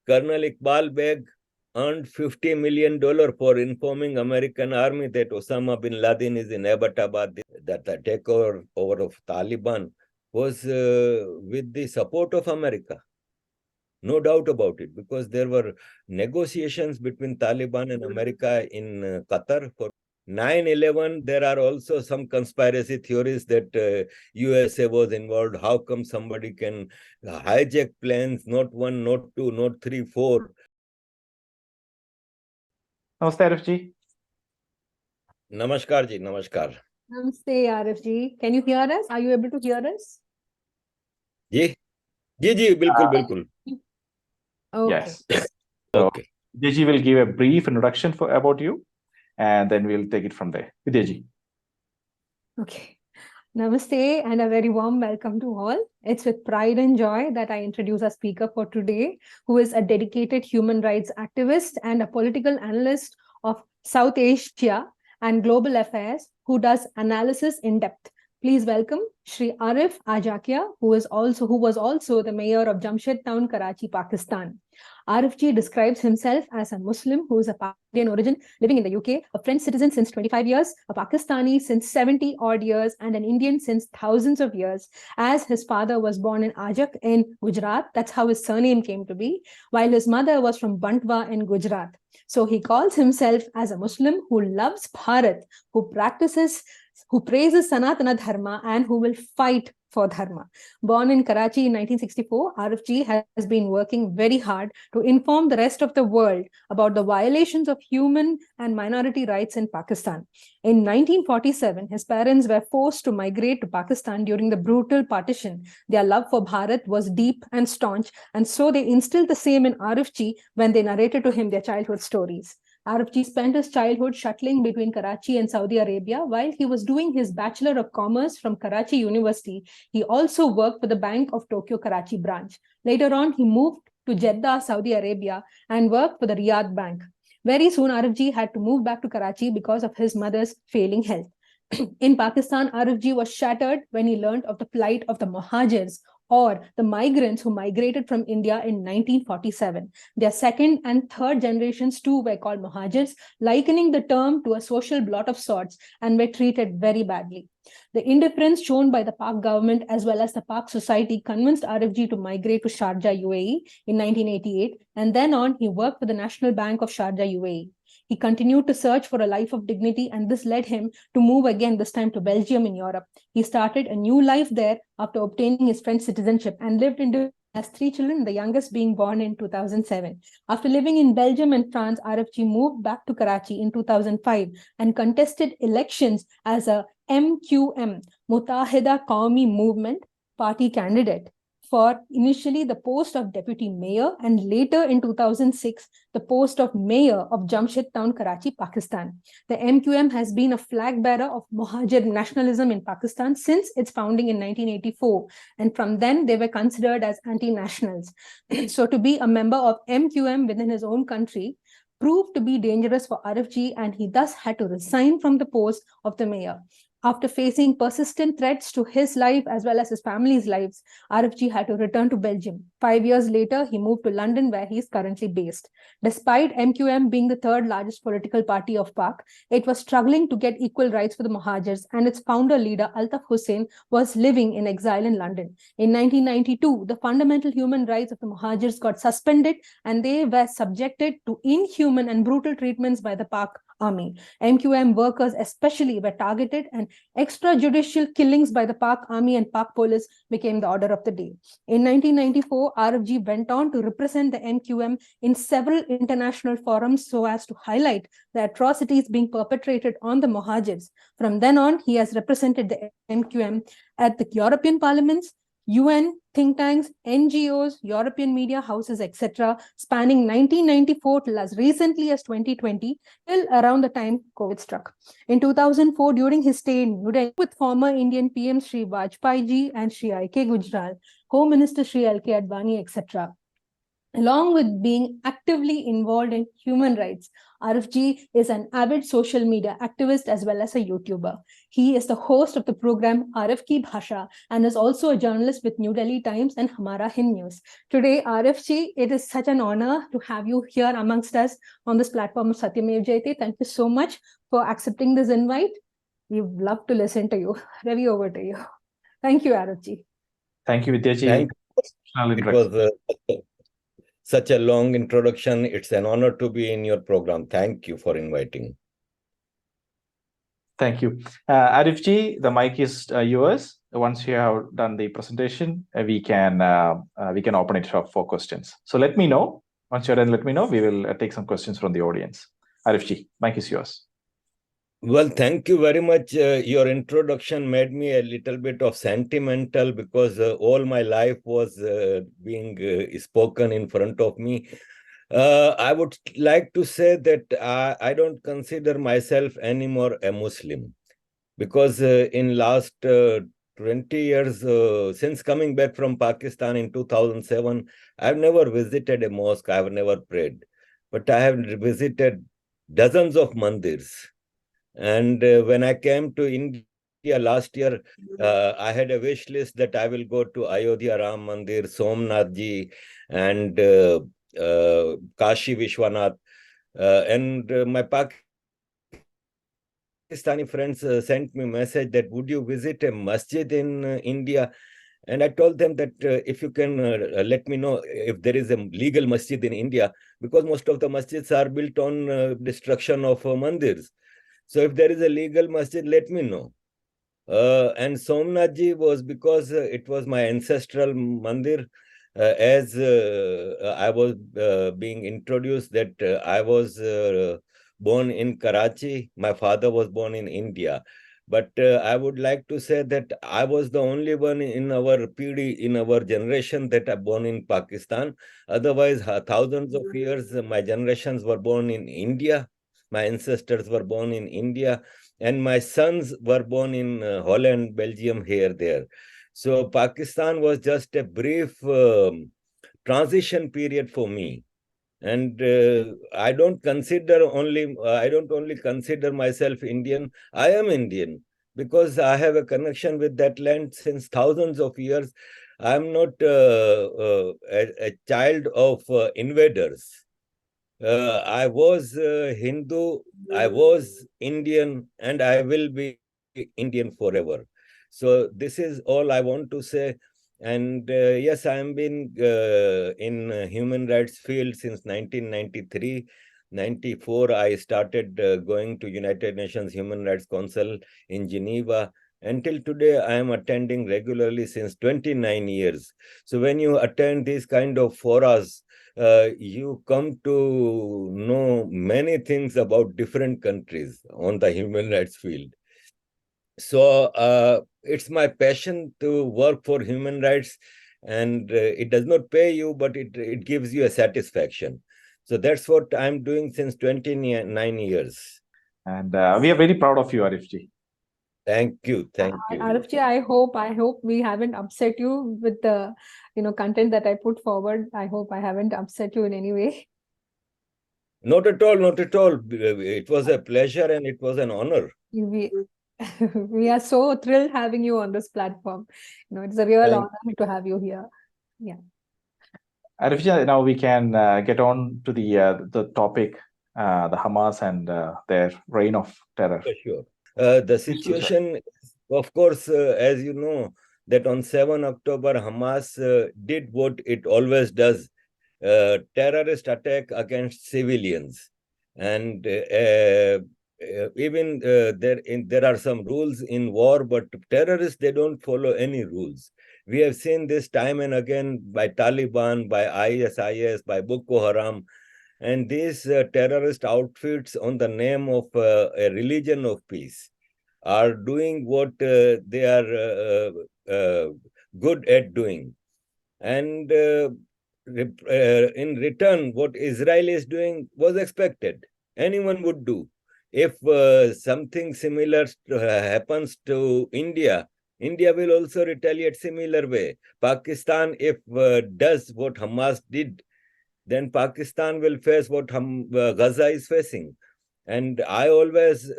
Colonel Iqbal Beg earned $50 million for informing American army that Osama bin Laden is in Abbottabad. That the takeover of Taliban was with the support of America. No doubt about it, because there were negotiations between Taliban and America in Qatar for 9/11. There are also some conspiracy theories that USA was involved. How come somebody can hijack planes, not one, not two, not three, four? Namaste, Arif ji. Namaskar ji, namaskar. Namaste, Arif ji. Can you hear us? Are you able to hear us? Ji, bilkul, bilkul. Okay. Yes. So, Okay. Vidyaji will give a brief introduction about you, and then we'll take it from there. Vidyaji. Okay. Namaste and a very warm welcome to all. It's with pride and joy that I introduce our speaker for today, who is a dedicated human rights activist and a political analyst of South Asia and global affairs, who does analysis in depth. Please welcome Shri Arif Aajakia, who was also the mayor of Jamshed Town, Karachi, Pakistan. Arif ji describes himself as a Muslim who is of Indian origin, living in the UK, a French citizen since 25 years, a Pakistani since 70 odd years, and an Indian since thousands of years, as his father was born in Aajakia in Gujarat. That's how his surname came to be, while his mother was from Bantwa in Gujarat. So he calls himself as a Muslim who loves Bharat, who praises Sanatana Dharma, and who will fight for Dharma. Born in Karachi in 1964, Arif ji has been working very hard to inform the rest of the world about the violations of human and minority rights in Pakistan. In 1947, his parents were forced to migrate to Pakistan during the brutal partition. Their love for Bharat was deep and staunch, and so they instilled the same in Arif ji when they narrated to him their childhood stories. Arif ji spent his childhood shuttling between Karachi and Saudi Arabia. While he was doing his Bachelor of Commerce from Karachi University, he also worked for the Bank of Tokyo Karachi branch. Later on, he moved to Jeddah, Saudi Arabia, and worked for the Riyadh Bank. Very soon, Arif ji had to move back to Karachi because of his mother's failing health. In Pakistan, Arif ji was shattered when he learned of the plight of the Muhajirs, or the migrants who migrated from India in 1947. Their second and third generations too were called Muhajirs, likening the term to a social blot of sorts, and were treated very badly. The indifference shown by the Pak government as well as the Pak society convinced Arif ji to migrate to Sharjah, UAE in 1988, and then on he worked for the National Bank of Sharjah, UAE. He continued to search for a life of dignity, and this led him to move again, this time to Belgium in Europe. He started a new life there after obtaining his French citizenship and lived in has 3 children, the youngest being born in 2007. After living in Belgium and France, Arif ji moved back to Karachi in 2005 and contested elections as a MQM, Mutahida Qawmi Movement party candidate, for initially the post of deputy mayor and later in 2006 the post of mayor of Jamshed Town, Karachi, Pakistan. The MQM has been a flag bearer of Muhajir nationalism in Pakistan since its founding in 1984, and from then they were considered as anti-nationals. So to be a member of MQM within his own country proved to be dangerous for Arif ji, and he thus had to resign from the post of the mayor. After facing persistent threats to his life as well as his family's lives, Arif ji had to return to Belgium. 5 years later, he moved to London, where he is currently based. Despite MQM being the third largest political party of Pak, it was struggling to get equal rights for the Muhajirs, and its founder leader Altaf Hussain was living in exile in London. In 1992, the fundamental human rights of the Muhajirs got suspended, and they were subjected to inhuman and brutal treatments by the Pak army. MQM workers especially were targeted, and extrajudicial killings by the Pak army and Pak police became the order of the day. In 1994, Arif ji went on to represent the MQM in several international forums so as to highlight the atrocities being perpetrated on the Muhajirs. From then on, he has represented the MQM at the European parliaments, UN, think tanks, NGOs, European media houses, etc., spanning 1994 till as recently as 2020, till around the time COVID struck. In 2004, during his stay in New Delhi with former Indian PM Sri Vajpayee ji and Sri I.K. Gujral, Home Minister Sri L.K. Advani, etc., Along with being actively involved in human rights, Arif is an avid social media activist as well as a YouTuber. He is the host of the program Arif Ki Bhasha and is also a journalist with New Delhi Times and Hamara Hind News. Today, Arif, it is such an honor to have you here amongst us on this platform of Satyameva Jayate. Thank you so much for accepting this invite. We'd love to listen to you. Ravi, over to you. Thank you, Arif. Thank you, Vidyaji. Thank you. It was such a long introduction. It's an honor to be in your program. Thank you for inviting. Thank you. Arif, the mic is yours. Once you have done the presentation, we can open it up for questions. So let me know. Once you're done, let me know. We will take some questions from the audience. Arif, mic is yours. Well, thank you very much. Your introduction made me a little bit of sentimental because all my life was being spoken in front of me. I would like to say that I don't consider myself anymore a Muslim because in last 20 years, since coming back from Pakistan in 2007, I've never visited a mosque, I've never prayed, but I have visited dozens of mandirs. And when I came to India last year, I had a wish list that I will go to Ayodhya Ram Mandir, Somnath Ji, and Kashi Vishwanath. And my Pakistani friends sent me a message that would you visit a masjid in India? And I told them that if you can let me know if there is a legal masjid in India, because most of the masjids are built on destruction of mandirs. So if there is a legal masjid, let me know. And Somnath Ji was because it was my ancestral mandir. As I was being introduced that I was born in Karachi. My father was born in India. But I would like to say that I was the only one in our PD, in our generation that are born in Pakistan. Otherwise, thousands of years, my generations were born in India. My ancestors were born in India, and my sons were born in Holland, Belgium, here, there. So Pakistan was just a brief transition period for me. And I don't only consider myself Indian. I am Indian because I have a connection with that land since thousands of years. I'm not a child of invaders. I was Hindu, I was Indian, and I will be Indian forever. So this is all I want to say. And yes, I have been in human rights field since 1993. 94, I started going to United Nations Human Rights Council in Geneva. Until today, I am attending regularly since 29 years. So when you attend these kind of forums, you come to know many things about different countries on the human rights field. So it's my passion to work for human rights, and it does not pay you, but it gives you a satisfaction. So that's what I'm doing since 29 years. And we are very proud of you, Arif. Thank you. Thank you. Arif, I hope we haven't upset you with the content that I put forward. I hope I haven't upset you in any way. Not at all, not at all. It was a pleasure and it was an honor. We are so thrilled having you on this platform. It's a real honor to have you here. Yeah. Arif, now we can get on to the topic, the Hamas and their reign of terror. For sure. The situation, of course, as you know, that on 7 October, Hamas did what it always does, terrorist attack against civilians. And even there are some rules in war, but terrorists, they don't follow any rules. We have seen this time and again by Taliban, by ISIS, by Boko Haram, and these terrorist outfits on the name of a religion of peace are doing what they are good at doing. And in return, what Israel is doing was expected. Anyone would do. If something similar happens to India, India will also retaliate similar way. Pakistan, if does what Hamas did, then Pakistan will face what Gaza is facing. And I always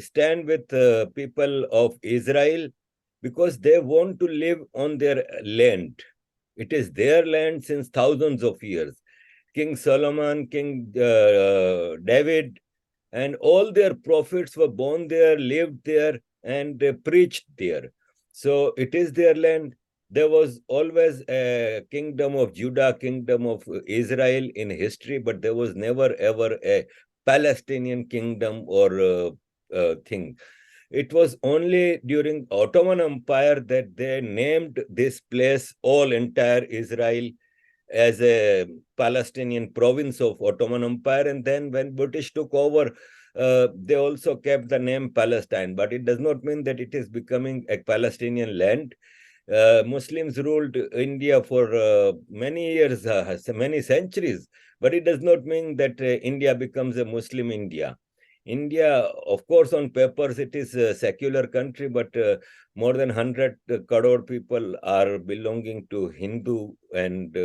stand with people of Israel because they want to live on their land. It is their land since thousands of years. King Solomon, King David, and all their prophets were born there, lived there, and preached there. So it is their land. There was always a kingdom of Judah, kingdom of Israel in history, but there was never ever a Palestinian kingdom or thing. It was only during Ottoman Empire that they named this place, all entire Israel, as a Palestinian province of Ottoman Empire. And then when British took over, they also kept the name Palestine, but it does not mean that it is becoming a Palestinian land. Muslims ruled India for many years, many centuries, but it does not mean that India becomes a Muslim India. India, of course, on papers, it is a secular country, but more than 100 crore people are belonging to Hindu and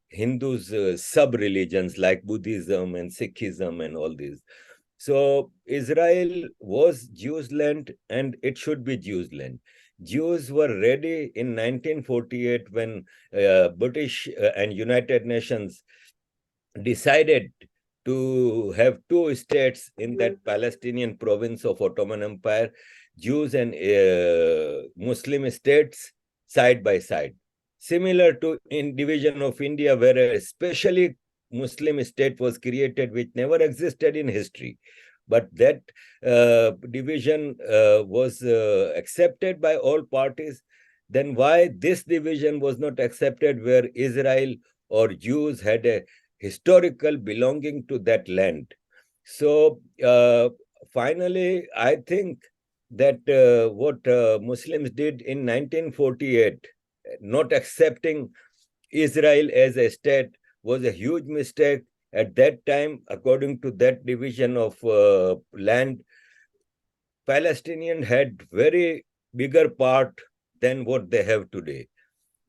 Hindus' sub-religions like Buddhism and Sikhism and all these. So Israel was Jews' land and it should be Jews' land. Jews were ready in 1948 when British and United Nations decided to have two states in that Palestinian province of Ottoman Empire, Jews and Muslim states side by side. Similar to in division of India, where a especially Muslim state was created, which never existed in history. But that division was accepted by all parties. Then why this division was not accepted, where Israel or Jews had a historical belonging to that land? So finally, I think that what Muslims did in 1948, not accepting Israel as a state, was a huge mistake. At that time, according to that division of land, Palestinians had very bigger part than what they have today.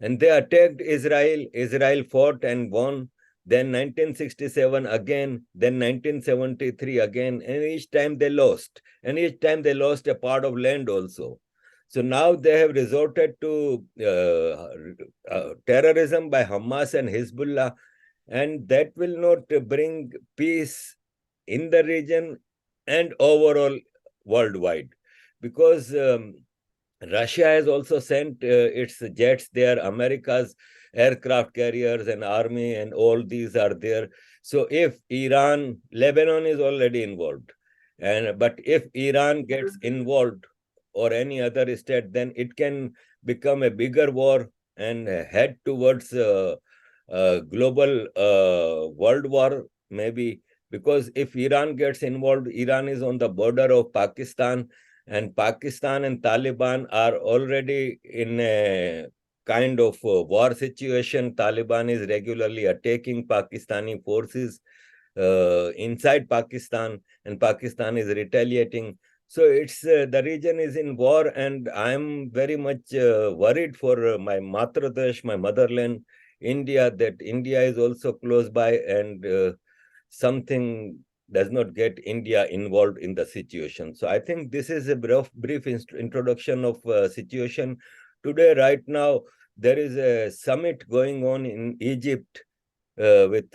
And they attacked Israel. Israel fought and won. Then 1967 again, then 1973 again, and each time they lost. And each time they lost a part of land also. So now they have resorted to terrorism by Hamas and Hezbollah, and that will not bring peace in the region and overall worldwide, because Russia has also sent its jets there, America's aircraft carriers and army and all these are there. So if Iran, Lebanon is already involved, but if Iran gets involved or any other state, then it can become a bigger war and head towards global world war, maybe, because if Iran gets involved, Iran is on the border of Pakistan, and Pakistan and Taliban are already in a kind of war situation. Taliban is regularly attacking Pakistani forces inside Pakistan, and Pakistan is retaliating. So it's the region is in war, and I'm very much worried for my Matradesh, my motherland, India, that India is also close by, and something does not get India involved in the situation. So I think this is a brief introduction of situation. Today, right now, there is a summit going on in Egypt with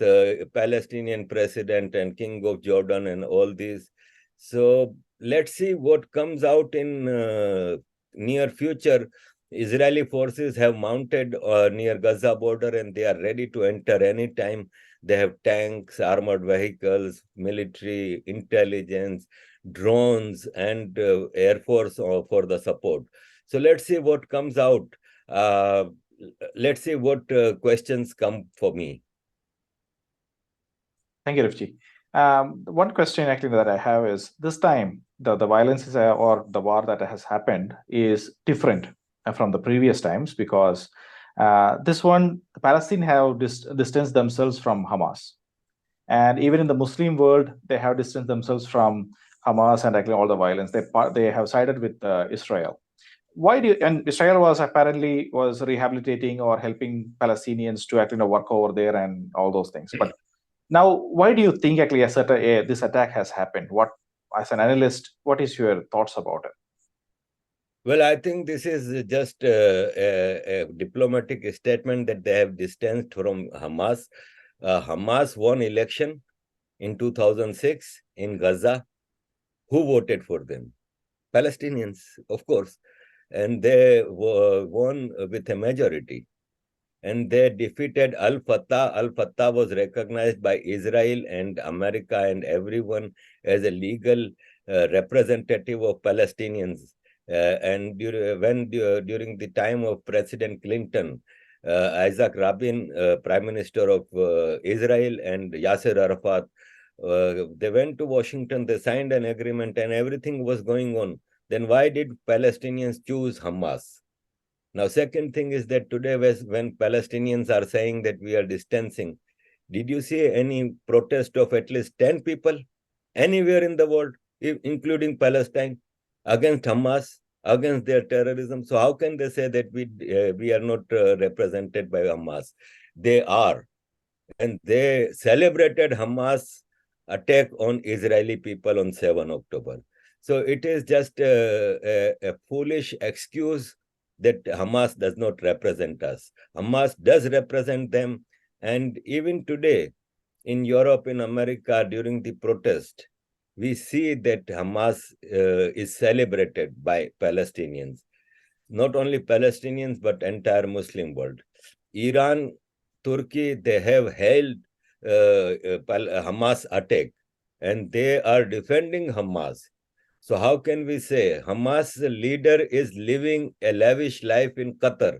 Palestinian president and King of Jordan and all these. So let's see what comes out in near future. Israeli forces have mounted near Gaza border, and they are ready to enter anytime. They have tanks, armored vehicles, military, intelligence, drones, and air force for the support. So let's see what comes out. Let's see what questions come for me. Thank you, Arifji. One question actually that I have is, this time, the violence is, or the war that has happened is different from the previous times, because this one, Palestine have distanced themselves from Hamas. And even in the Muslim world, they have distanced themselves from Hamas and actually all the violence. They have sided with Israel. why do you, and Israel was apparently rehabilitating or helping Palestinians to actually work over there and all those things. But now, why do you think actually this attack has happened? What, as an analyst, what is your thoughts about it? Well, I think this is just a diplomatic statement that they have distanced from Hamas. Hamas won election in 2006 in Gaza. Who voted for them? Palestinians, of course. And they won with a majority. And they defeated Al-Fatah. Al-Fatah was recognized by Israel and America and everyone as a legal representative of Palestinians. And during the time of President Clinton, Isaac Rabin, Prime Minister of Israel, and Yasser Arafat, they went to Washington, they signed an agreement, and everything was going on. Then why did Palestinians choose Hamas? Now, second thing is that today, when Palestinians are saying that we are distancing, did you see any protest of at least 10 people anywhere in the world, including Palestine, against Hamas, against their terrorism? So how can they say that we are not represented by Hamas? They are. And they celebrated Hamas attack on Israeli people on 7 October. So it is just a foolish excuse that Hamas does not represent us. Hamas does represent them. And even today, in Europe, in America, during the protest, we see that Hamas is celebrated by Palestinians. Not only Palestinians, but entire Muslim world. Iran, Turkey, they have held Hamas attack, and they are defending Hamas. So how can we say Hamas leader is living a lavish life in Qatar?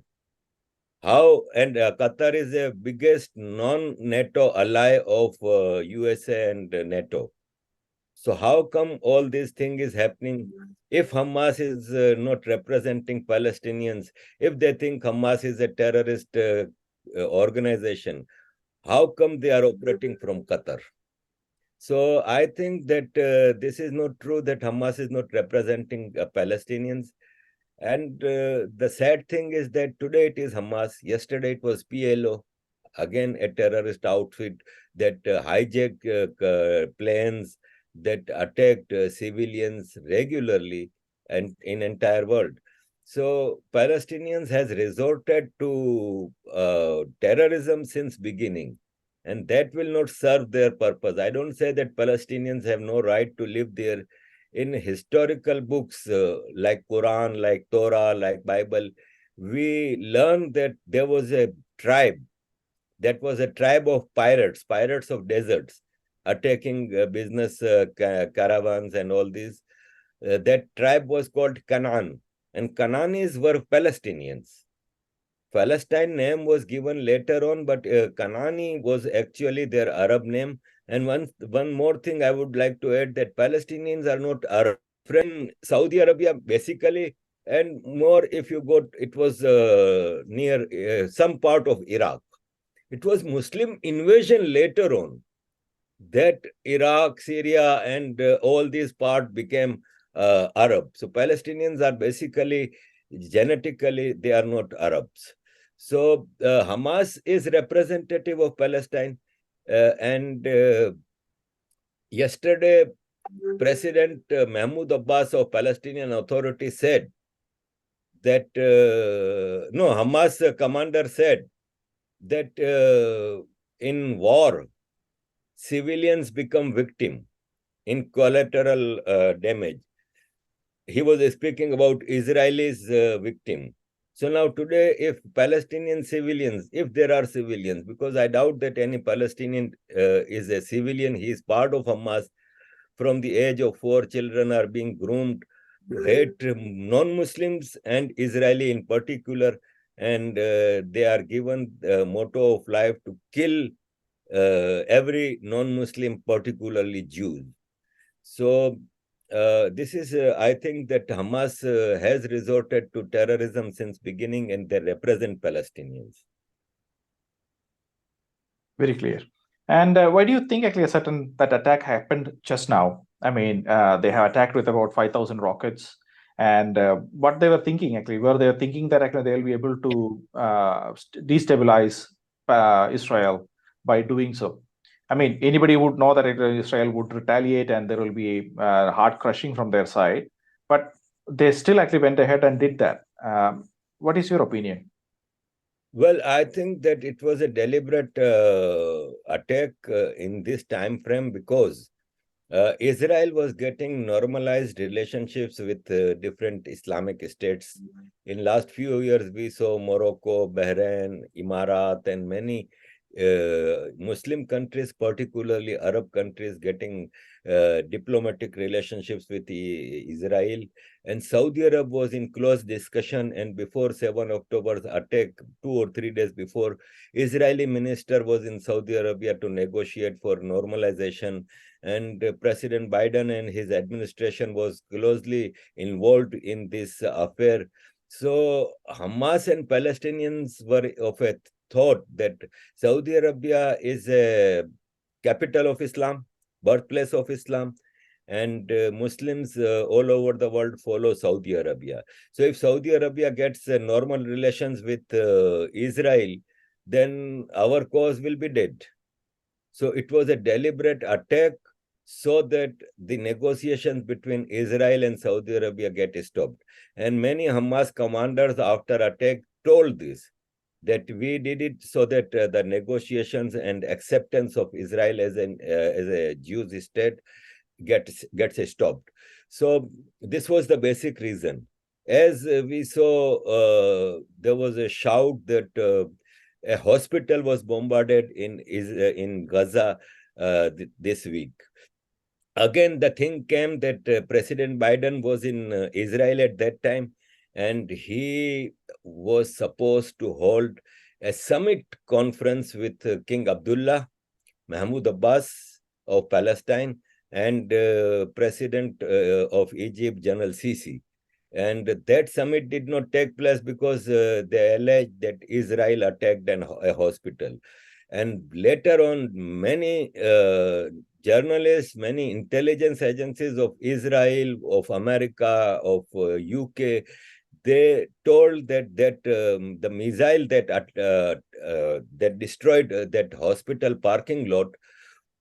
How? And Qatar is the biggest non-NATO ally of USA and NATO. So how come all this thing is happening? If Hamas is not representing Palestinians, if they think Hamas is a terrorist organization, how come they are operating from Qatar? So I think that this is not true, that Hamas is not representing Palestinians. And the sad thing is that today it is Hamas, yesterday it was PLO, again a terrorist outfit that hijacked planes, that attacked civilians regularly and in entire world. So Palestinians has resorted to terrorism since beginning, and that will not serve their purpose. I don't say that Palestinians have no right to live there. In historical books like Quran, like Torah, like Bible, we learn that there was a tribe that was a tribe of pirates of deserts, attacking business caravans and all these. That tribe was called Canaan, and Canaanites were Palestinians. Palestine name was given later on, but Canaani was actually their Arab name. And one more thing I would like to add, that Palestinians are not Arab. From Saudi Arabia, basically, and more if you go, it was near some part of Iraq. It was Muslim invasion later on that Iraq, Syria, and all these parts became Arab. So Palestinians are basically, genetically, they are not Arabs. So Hamas is representative of Palestine. And yesterday, President Mahmoud Abbas of Palestinian Authority said that, no, Hamas commander said that in war, civilians become victim in collateral damage. He was speaking about Israelis victim. So now today, if Palestinian civilians, if there are civilians, because I doubt that any Palestinian is a civilian, he is part of Hamas. From the age of 4, children are being groomed to hate non-Muslims and Israeli in particular, and they are given the motto of life to kill every non-Muslim, particularly Jews. So this is, I think that Hamas has resorted to terrorism since beginning, and they represent Palestinians. Very clear. And why do you think actually that attack happened just now? I mean, they have attacked with about 5,000 rockets, And what they were thinking actually, were they thinking that actually they'll be able to destabilize Israel by doing so? I mean, anybody would know that Israel would retaliate and there will be hard crushing from their side, but they still actually went ahead and did that. What is your opinion? Well, I think that it was a deliberate attack in this time frame because Israel was getting normalized relationships with different Islamic states. In last few years, we saw Morocco, Bahrain, Emirat, and many Muslim countries, particularly Arab countries, getting diplomatic relationships with Israel. And Saudi Arabia was in close discussion. And before 7 October's attack, 2 or 3 days before, Israeli minister was in Saudi Arabia to negotiate for normalization. And President Biden and his administration was closely involved in this affair. So Hamas and Palestinians were of a thought that Saudi Arabia is a capital of Islam, birthplace of Islam, and Muslims all over the world follow Saudi Arabia. So if Saudi Arabia gets normal relations with Israel, then our cause will be dead. So it was a deliberate attack so that the negotiations between Israel and Saudi Arabia get stopped. And many Hamas commanders after attack told this, that we did it so that the negotiations and acceptance of Israel as a Jewish state gets stopped. So this was the basic reason. As we saw, there was a shout that a hospital was bombarded in Gaza this week. Again, the thing came that President Biden was in Israel at that time, and he was supposed to hold a summit conference with King Abdullah, Mahmoud Abbas of Palestine, and President of Egypt, General Sisi. And that summit did not take place because they alleged that Israel attacked a hospital. And later on, many journalists, many intelligence agencies of Israel, of America, of UK, they told that the missile that destroyed that hospital parking lot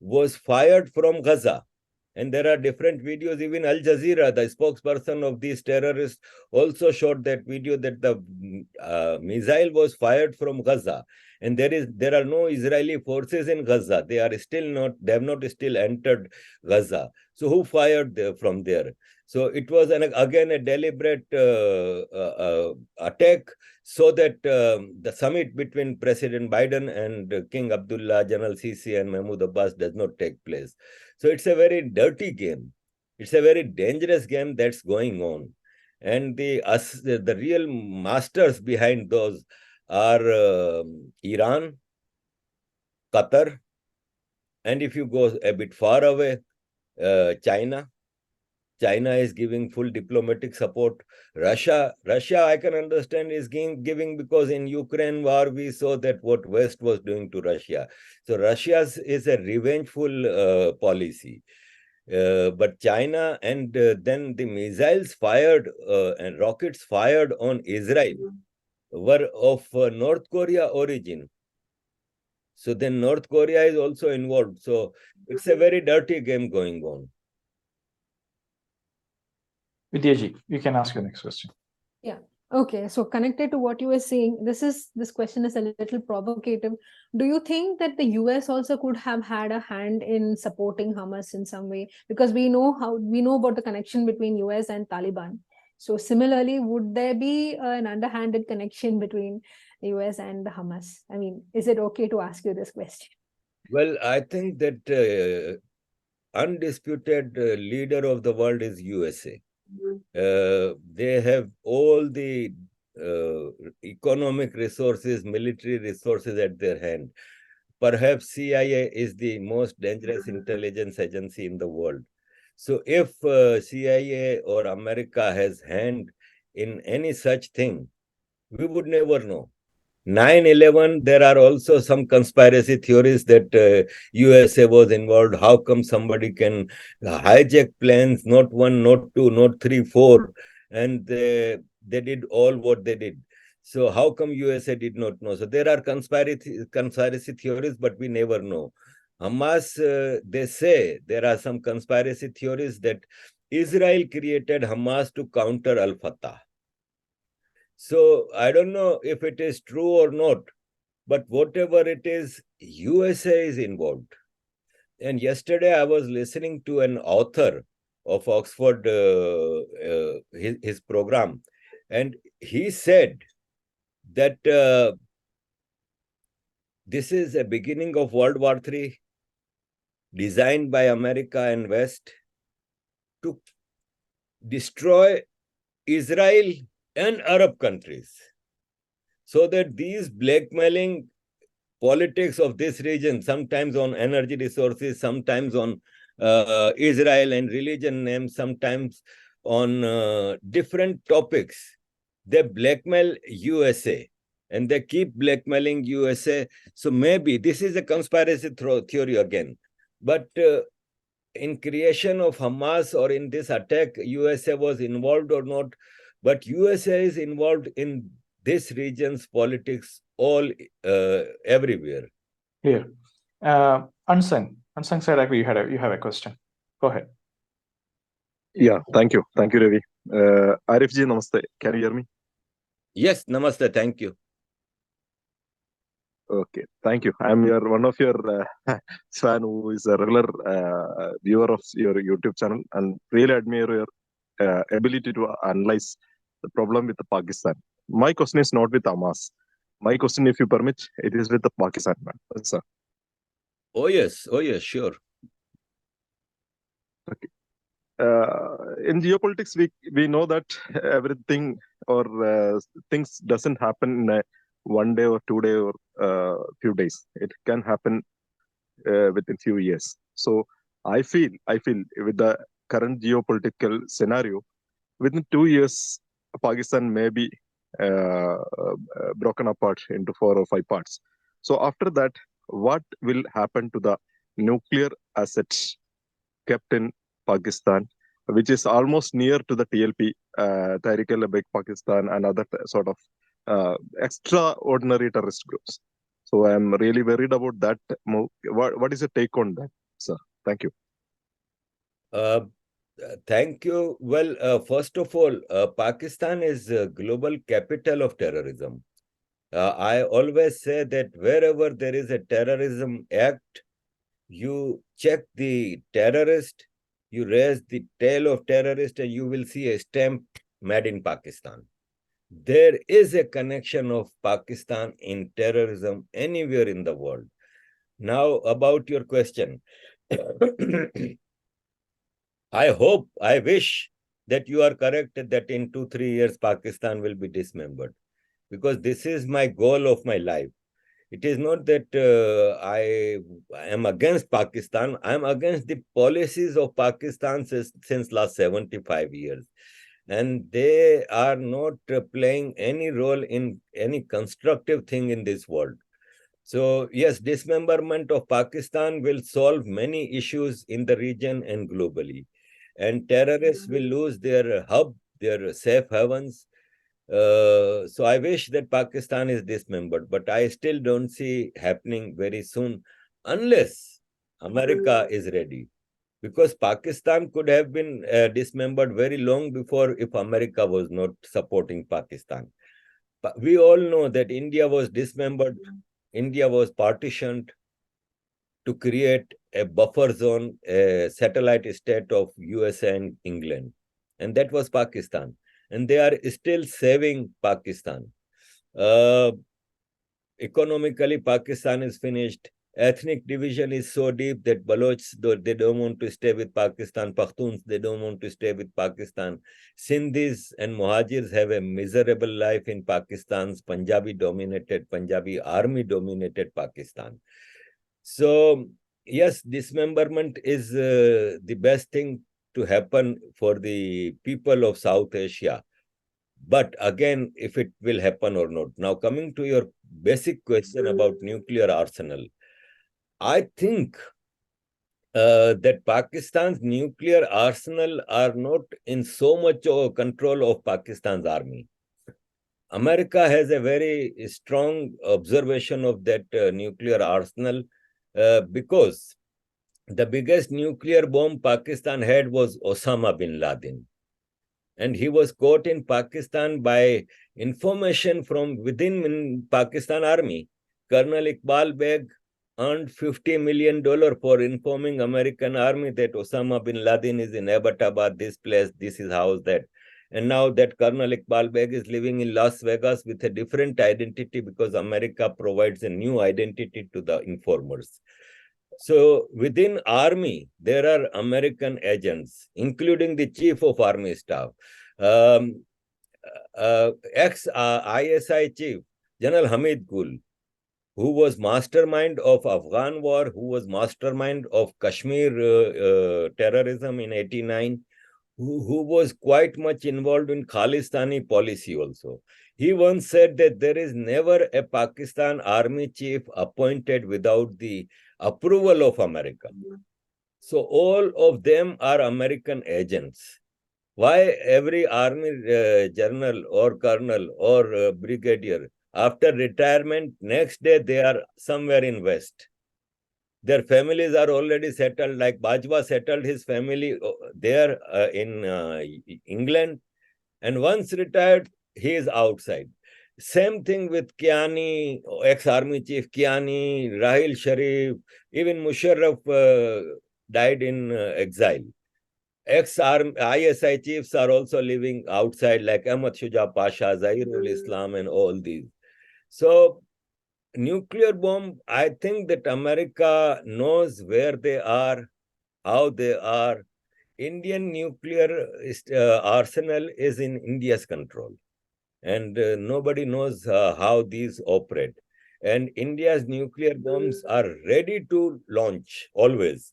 was fired from Gaza. And there are different videos. Even Al Jazeera, the spokesperson of these terrorists, also showed that video that the missile was fired from Gaza. And there are no Israeli forces in Gaza. They have not still entered Gaza. So who fired from there? So it was again a deliberate attack so that the summit between President Biden and King Abdullah, General Sisi, and Mahmoud Abbas does not take place. So it's a very dirty game. It's a very dangerous game that's going on. And the real masters behind those are Iran, Qatar, and if you go a bit far away, China. China is giving full diplomatic support. Russia, I can understand, is giving because in Ukraine war, we saw that what West was doing to Russia. So Russia's is a revengeful policy. But China and then the missiles fired and rockets fired on Israel were of North Korea origin. So then North Korea is also involved. So it's a very dirty game going on. Vidyaji, you can ask your next question. Yeah. Okay. So connected to what you were saying, this question is a little provocative. Do you think that the US also could have had a hand in supporting Hamas in some way? Because we know about the connection between US and Taliban. So similarly, would there be an underhanded connection between the US and the Hamas? I mean, is it okay to ask you this question? Well, I think that undisputed leader of the world is USA. They have all the economic resources, military resources at their hand. Perhaps CIA is the most dangerous intelligence agency in the world. So if CIA or America has hand in any such thing, we would never know. 9/11, there are also some conspiracy theories that USA was involved. How come somebody can hijack planes, not one, not two, not three, four, and they did all what they did. So how come USA did not know? So there are conspiracy theories, but we never know. Hamas, they say there are some conspiracy theories that Israel created Hamas to counter Al-Fatah. So I don't know if it is true or not, but whatever it is, USA is involved. And yesterday I was listening to an author of Oxford, his program, and he said that this is a beginning of World War III designed by America and West to destroy Israel and Arab countries, so that these blackmailing politics of this region, sometimes on energy resources, sometimes on Israel and religion names, sometimes on different topics, they blackmail USA and they keep blackmailing USA. So maybe this is a conspiracy theory again. But in creation of Hamas or in this attack, USA was involved or not, but USA is involved in this region's politics all everywhere. Clear. Unsung said, actually, you have a question. Go ahead. Yeah, thank you, Ravi. Arif ji, namaste. Can you hear me? Yes, namaste. Thank you. Okay, thank you. I'm one of your fan who is a regular viewer of your YouTube channel, and really admire your ability to analyze the problem with the Pakistan. My question is not with Hamas. My question, if you permit, it is with the Pakistan, sir. Oh yes, sure. Okay. In geopolitics, we know that everything or things doesn't happen in one day or 2 day or few days. It can happen within few years. So I feel with the current geopolitical scenario, within 2 years, Pakistan may be broken apart into 4 or 5 parts. So after that, what will happen to the nuclear assets kept in Pakistan, which is almost near to the TLP, Tehrik-e-Labbaik Pakistan, and other sort of extraordinary terrorist groups. So I'm really worried about that move. What is your take on that, sir? Thank you. Thank you. Well, first of all, Pakistan is a global capital of terrorism. I always say that wherever there is a terrorism act, you check the terrorist, you raise the tail of terrorist, and you will see a stamp made in Pakistan. There is a connection of Pakistan in terrorism anywhere in the world. Now, about your question. I wish that you are correct that in 2-3 years, Pakistan will be dismembered, because this is my goal of my life. It is not that I am against Pakistan. I am against the policies of Pakistan since last 75 years. And they are not playing any role in any constructive thing in this world. So yes, dismemberment of Pakistan will solve many issues in the region and globally. And terrorists will lose their hub, their safe havens. So I wish that Pakistan is dismembered, but I still don't see happening very soon unless America is ready. Because Pakistan could have been dismembered very long before if America was not supporting Pakistan. But we all know that India was dismembered, India was partitioned to create a buffer zone, a satellite state of USA and England. And that was Pakistan. And they are still saving Pakistan. Economically, Pakistan is finished. Ethnic division is so deep that Balochs, they don't want to stay with Pakistan. Pakhtuns, they don't want to stay with Pakistan. Sindhis and Muhajirs have a miserable life in Pakistan's Punjabi army dominated Pakistan. So yes, dismemberment is the best thing to happen for the people of South Asia. But again, if it will happen or not. Now, coming to your basic question about nuclear arsenal, I think that Pakistan's nuclear arsenal are not in so much control of Pakistan's army. America has a very strong observation of that nuclear arsenal because the biggest nuclear bomb Pakistan had was Osama bin Laden. And he was caught in Pakistan by information from within Pakistan army. Colonel Iqbal Beg earned $50 million for informing American army that Osama bin Laden is in Abbottabad, this place, this is house, that. And now that Colonel Iqbal Beg is living in Las Vegas with a different identity because America provides a new identity to the informers. So within army, there are American agents, including the chief of army staff, ex-ISI chief, General Hamid Gul, who was mastermind of Afghan war, who was mastermind of Kashmir terrorism in '89, who was quite much involved in Khalistani policy also. He once said that there is never a Pakistan army chief appointed without the approval of America. So all of them are American agents. Why every army general or colonel or brigadier, after retirement, next day they are somewhere in West? Their families are already settled, like Bajwa settled his family there in England. And once retired, he is outside. Same thing with Kiani, ex-army chief Kiani, Rahil Sharif, even Musharraf died in exile. Ex-ISI chiefs are also living outside, like Ahmad Shuja Pasha, Zahirul Islam, and all these. So nuclear bomb, I think that America knows where they are, how they are. Indian nuclear arsenal is in India's control. And nobody knows how these operate. And India's nuclear bombs are ready to launch always.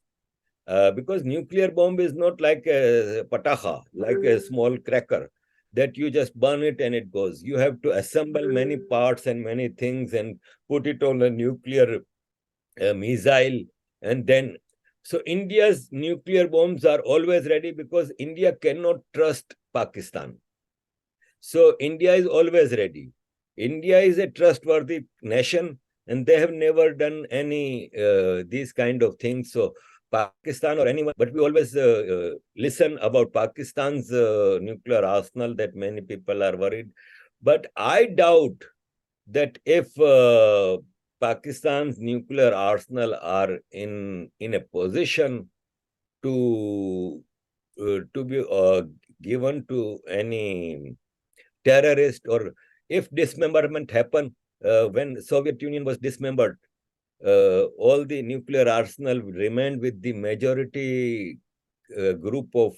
Because nuclear bomb is not like a pataha, like a small cracker that you just burn it and it goes. You have to assemble many parts and many things and put it on a nuclear missile. And then, so India's nuclear bombs are always ready because India cannot trust Pakistan. So India is always ready. India is a trustworthy nation and they have never done any these kind of things. So Pakistan or anyone, but we always listen about Pakistan's nuclear arsenal that many people are worried. But I doubt that if Pakistan's nuclear arsenal are in a position to be given to any terrorist, or if dismemberment happened when Soviet Union was dismembered, all the nuclear arsenal remained with the majority group of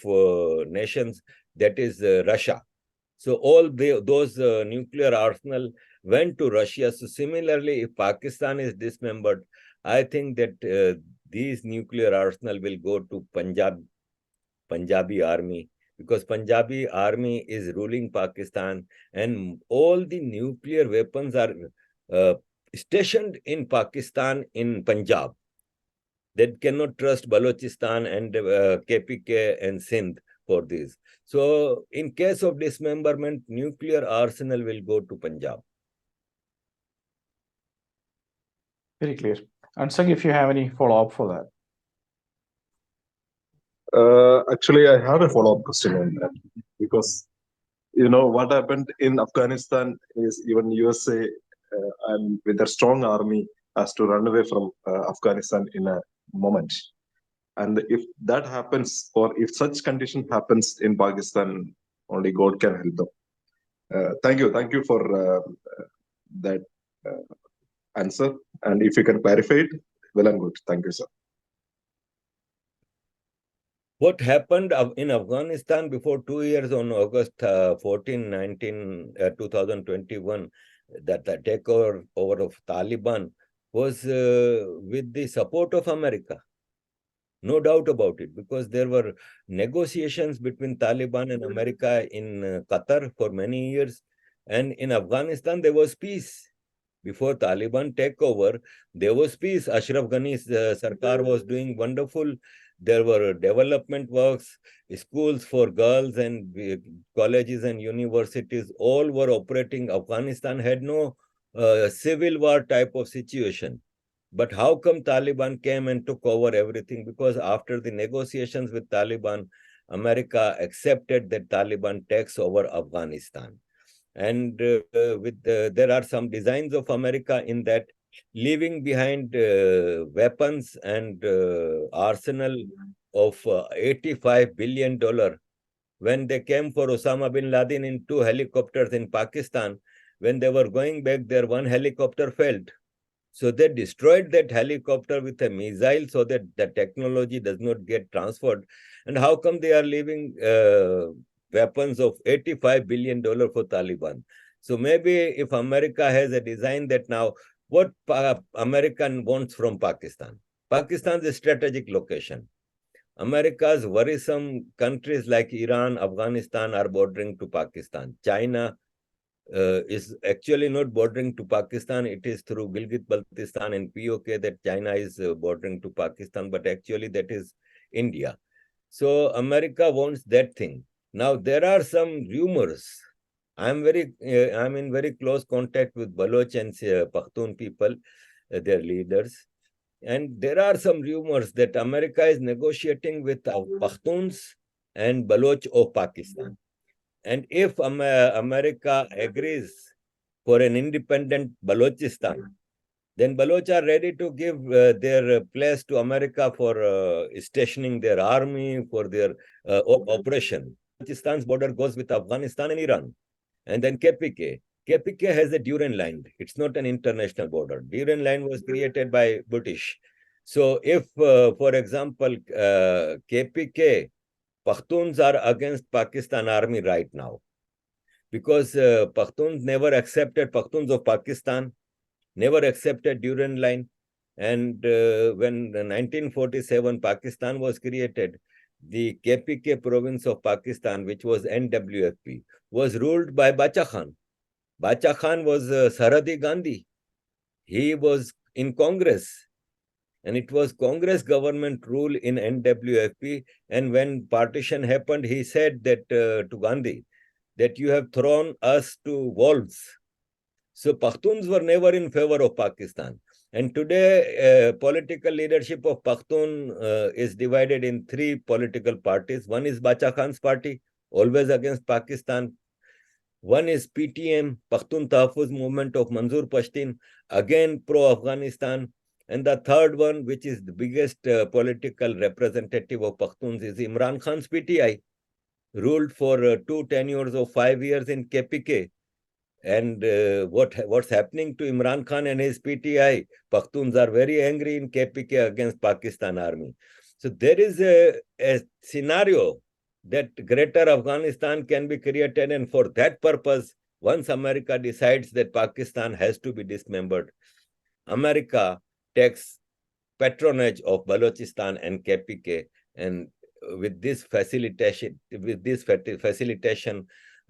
nations, that is Russia. So all those nuclear arsenal went to Russia. So similarly, if Pakistan is dismembered, I think that these nuclear arsenal will go to Punjabi army, because Punjabi army is ruling Pakistan, and all the nuclear weapons are stationed in Pakistan in Punjab. They cannot trust Balochistan and KPK and Sindh for this. So in case of dismemberment, nuclear arsenal will go to Punjab. Very clear. And Sung, if you have any follow-up for that. Actually, I have a follow-up question on that, because you know what happened in Afghanistan is even USA and with a strong army has to run away from Afghanistan in a moment. And if that happens, or if such condition happens in Pakistan, only God can help them. Thank you for that answer. And if you can clarify it, well and good. Thank you, sir. What happened in Afghanistan before 2 years on August 14, 2021, that the takeover of Taliban was with the support of America. No doubt about it, because there were negotiations between Taliban and America in Qatar for many years. And in Afghanistan, there was peace. Before Taliban take over, there was peace. Ashraf Ghani's Sarkar was doing wonderful. There were development works, schools for girls and colleges and universities, all were operating. Afghanistan had no civil war type of situation. But how come Taliban came and took over everything? Because after the negotiations with Taliban, America accepted that Taliban takes over Afghanistan. And there are some designs of America in that, leaving behind weapons and arsenal of $85 billion. When they came for Osama bin Laden in 2 helicopters in Pakistan, when they were going back there, 1 helicopter failed. So they destroyed that helicopter with a missile so that the technology does not get transferred. And how come they are leaving weapons of $85 billion for Taliban? So maybe if America has a design that now, what American wants from Pakistan? Pakistan is a strategic location. America's worrisome countries like Iran, Afghanistan are bordering to Pakistan. China is actually not bordering to Pakistan. It is through Gilgit-Baltistan and POK that China is bordering to Pakistan, but actually that is India. So America wants that thing. Now there are some rumors. I'm in very close contact with Baloch and Pakhtun people, their leaders. And there are some rumors that America is negotiating with Pakhtuns and Baloch of Pakistan. And if America agrees for an independent Balochistan, then Baloch are ready to give their place to America for stationing their army, for their operation. Balochistan's border goes with Afghanistan and Iran. And then KPK. KPK has a Duran line. It's not an international border. Duran line was created by British. So if, for example, KPK, Pakhtuns are against Pakistan army right now because Pakhtuns never accepted, Pakhtuns of Pakistan never accepted Duran line. And when 1947 Pakistan was created, the KPK province of Pakistan, which was NWFP, was ruled by Bacha Khan. Bacha Khan was Sarhadi Gandhi. He was in Congress. And it was Congress government rule in NWFP. And when partition happened, he said that to Gandhi, that you have thrown us to wolves. So Pakhtuns were never in favor of Pakistan. And today, political leadership of Pakhtun is divided in 3 political parties. One is Bacha Khan's party, always against Pakistan. One is PTM, Pakhtun Tahfuz Movement of Manzoor Pashtun, again pro-Afghanistan. And the third one, which is the biggest political representative of Pakhtuns, is Imran Khan's PTI, ruled for 2 tenures of 5 years in KPK. And what's happening to Imran Khan and his PTI? Pakhtuns are very angry in KPK against Pakistan army. So there is a scenario that greater Afghanistan can be created. And for that purpose, once America decides that Pakistan has to be dismembered, America takes patronage of Balochistan and KPK, and with this facilitation,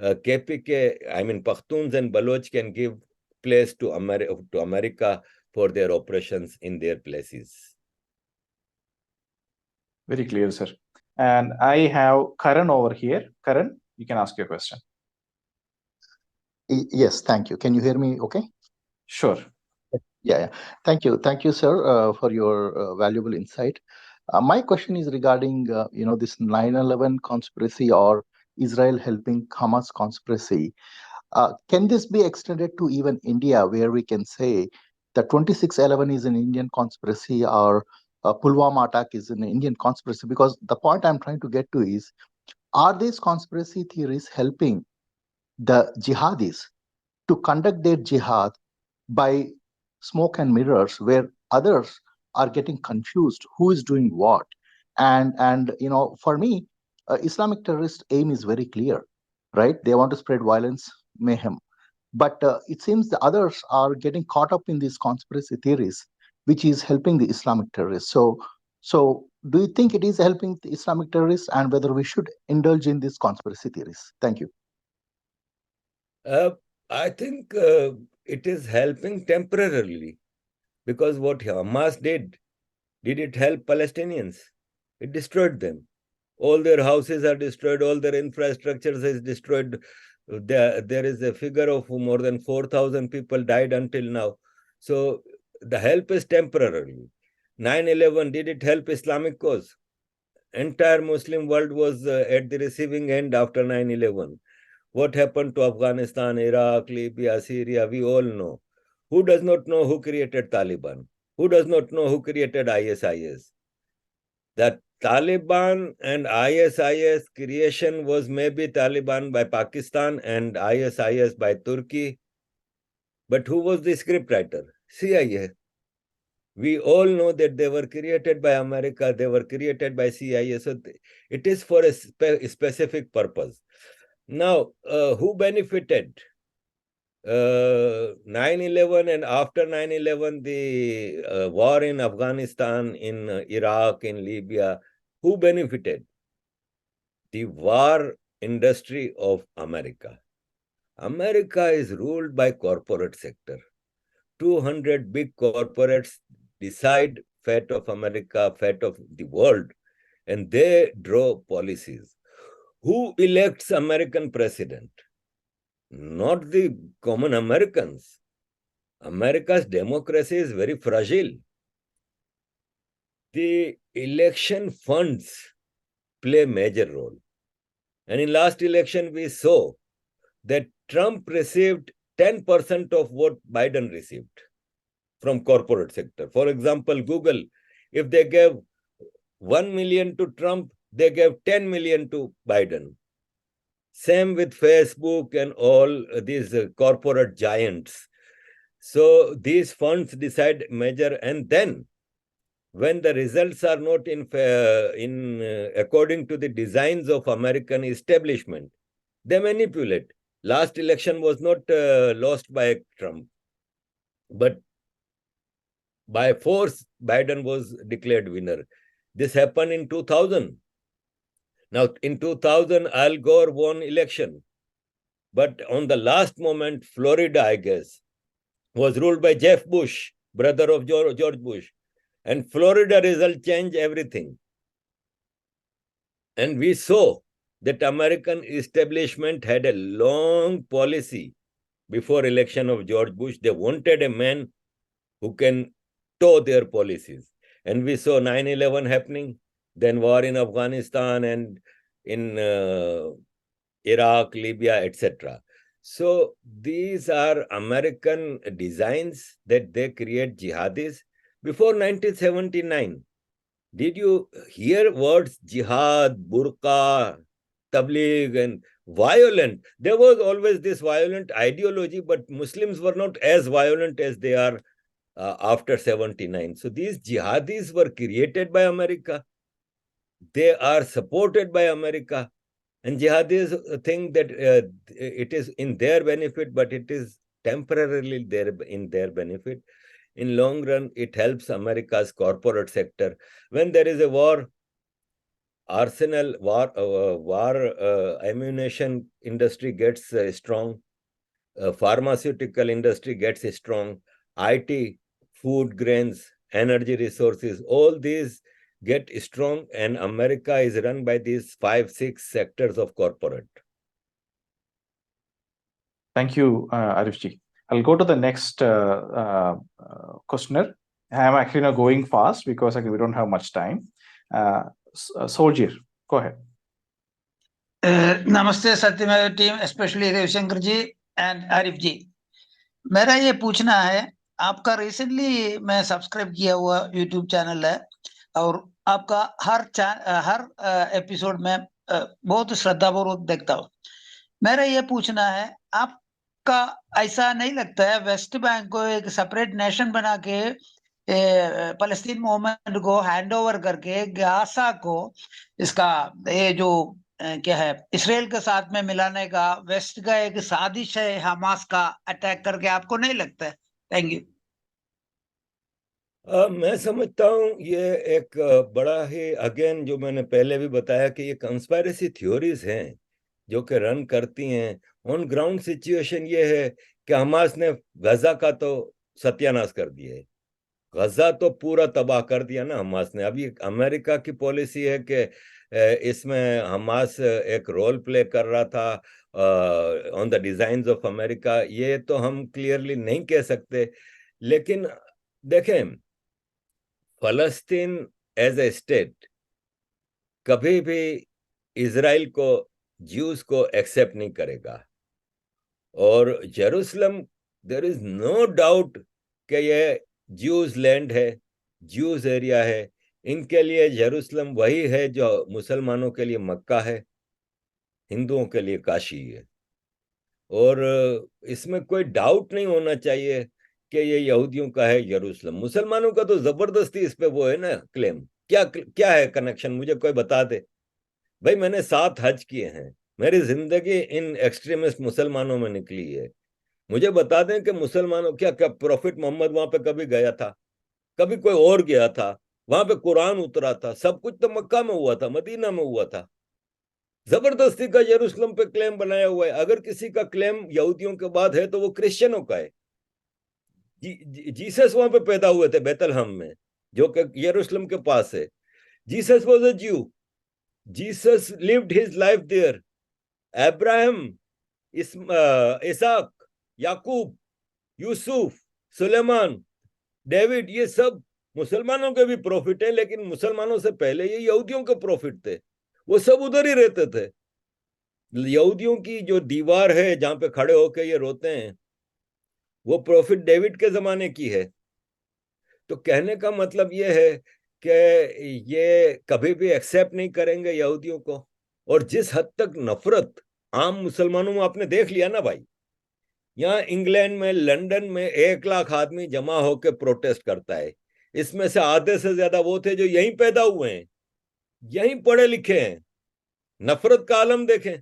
KPK, I mean Pakhtuns and Baloch can give place to America for their operations in their places. Very clear, sir. And I have Karan over here. Karan, you can ask your question. Yes, thank you. Can you hear me okay? Sure. Yeah. Thank you, sir, for your valuable insight. My question is regarding, this 9/11 conspiracy or Israel helping Hamas conspiracy. Can this be extended to even India, where we can say that 26/11 is an Indian conspiracy or Pulwama attack is an Indian conspiracy? Because the point I'm trying to get to is, are these conspiracy theories helping the jihadis to conduct their jihad by smoke and mirrors, where others are getting confused who is doing what? And for me, Islamic terrorist aim is very clear, right? They want to spread violence, mayhem. But it seems the others are getting caught up in these conspiracy theories, which is helping the Islamic terrorists. So do you think it is helping the Islamic terrorists, and whether we should indulge in these conspiracy theories? Thank you. I think it is helping temporarily, because what Hamas did it help Palestinians? It destroyed them. All their houses are destroyed, all their infrastructures is destroyed. There is a figure of more than 4,000 people died until now. So the help is temporarily. 9/11, did it help Islamic cause? Entire Muslim world was at the receiving end after 9/11. What happened to Afghanistan, Iraq, Libya, Syria, we all know. Who does not know who created Taliban? Who does not know who created ISIS? The Taliban and ISIS creation was maybe Taliban by Pakistan and ISIS by Turkey. But who was the scriptwriter? CIA. We all know that they were created by America, they were created by CIA. So it is for a specific purpose. Now, who benefited? 9/11 and after 9/11, the war in Afghanistan, in Iraq, in Libya, who benefited? The war industry of America. America is ruled by corporate sector. 200 big corporates decide fate of America, fate of the world, and they draw policies. Who elects American president? Not the common Americans. America's democracy is very fragile. The election funds play a major role. And in last election, we saw that Trump received 10% of what Biden received from corporate sector. For example, Google, if they gave 1 million to Trump, they gave 10 million to Biden. Same with Facebook and all these corporate giants. So these funds decide major, and then when the results are not according to the designs of American establishment, they manipulate. Last election was not lost by Trump, but by force, Biden was declared winner. This happened in 2000. Now, in 2000, Al Gore won election. But on the last moment, Florida, I guess, was ruled by Jeff Bush, brother of George Bush. And Florida result changed everything. And we saw that American establishment had a long policy before election of George Bush. They wanted a man who can toe their policies. And we saw 9/11 happening, then war in Afghanistan and in Iraq, Libya, etc. So these are American designs that they create jihadis. Before 1979, did you hear words jihad, burqa, tabligh, and violent? There was always this violent ideology, but Muslims were not as violent as they are after 79. So these jihadis were created by America. They are supported by America. And jihadis think that it is in their benefit, but it is temporarily in their benefit. In long run, it helps America's corporate sector. When there is a war, arsenal, ammunition industry gets strong, pharmaceutical industry gets strong, IT, food, grains, energy resources, all these get strong, and America is run by these 5-6 sectors of corporate. Thank you, Arifji. I'll go to the next questioner. I'm actually not going fast because we don't have much time. Soldier, go ahead. Namaste Satyameva team, especially Ravishankar ji and Arif ji. मेरा ये पूछना है, आपका recently मैं subscribe किया हुआ YouTube channel है और आपका हर एपिसोड में बहुत श्रद्धापूर्वक देखता हूँ. मेरा ये पूछना है, आपका ऐसा नहीं लगता है वेस्ट बैंक को एक सेपरेट नेशन बना के फलस्तीन मूवमेंट को हैंड ओवर करके गाजा को इसका ये जो क्या है इसराइल के साथ में मिलाने का वेस्ट का एक साजिश है हमास का अटैक करके, आपको नहीं लगता है? Thank you. मैं समझता हूँ ये एक बड़ा ही, अगेन जो मैंने पहले भी बताया कि ये कंस्पायरेसी थ्योरीज हैं जो कि रन करती हैं. ऑन ग्राउंड सिचुएशन ये है कि हमास ने गजा का तो सत्यानाश कर दिया है। गजा तो पूरा तबाह कर दिया ना हमास ने। अभी अमेरिका की पॉलिसी है कि इसमें हमास एक रोल प्ले कर रहा था on the design of America, ये तो हम क्लियरली नहीं कह सकते। लेकिन देखें, फलस्तीन एज ए स्टेट कभी भी इजराइल को, ज्यूज को एक्सेप्ट नहीं करेगा। और Jerusalem, there is no doubt कि ये ज्यूज लैंड है, ज्यूज एरिया है। इनके लिए जेरूसलम वही है जो मुसलमानों के लिए मक्का है, हिंदुओं के लिए काशी है। और इसमें कोई डाउट नहीं होना चाहिए कि ये यहूदियों का है यरूशलेम। मुसलमानों का तो जबरदस्ती इस पे वो है ना क्लेम। क्या क्या है कनेक्शन, मुझे कोई बता दे। भाई मैंने 7 हज किए हैं, मेरी जिंदगी इन एक्सट्रीमिस्ट मुसलमानों में निकली है। मुझे बता दें कि मुसलमानों, क्या क्या प्रॉफिट मोहम्मद वहां पे कभी गया था? कभी कोई और गया था? वहां पे कुरान उतरा था? सब कुछ तो मक्का में हुआ था, मदीना में हुआ था। जबरदस्ती का यरूशलेम पे क्लेम बनाया हुआ है। अगर किसी का क्लेम यहूदियों के बाद है तो वो क्रिश्चियनों का है। जीसस वहां पे पैदा हुए थे बेतलहम में, जो कि यरूशलेम के पास है। Jesus was a Jew, Jesus lived his life there. Abraham, इसहाक, याकूब, यूसुफ, सुलेमान, डेविड, ये सब मुसलमानों के भी प्रॉफिट है, लेकिन मुसलमानों से पहले ये यहूदियों के प्रॉफिट थे। वो सब उधर ही रहते थे। यहूदियों की जो दीवार है जहां पे खड़े होके ये रोते हैं, वो प्रॉफिट डेविड के जमाने की है। तो कहने का मतलब ये है कि ये कभी भी एक्सेप्ट नहीं करेंगे यहूदियों को। और जिस हद तक नफरत आम मुसलमानों में आपने देख लिया ना भाई, यहाँ इंग्लैंड में, लंदन में 1 लाख आदमी जमा होकर प्रोटेस्ट करता है। इसमें से आधे से ज्यादा वो थे जो यहीं पैदा हुए हैं, यहीं पढ़े लिखे हैं। नफरत का आलम देखें।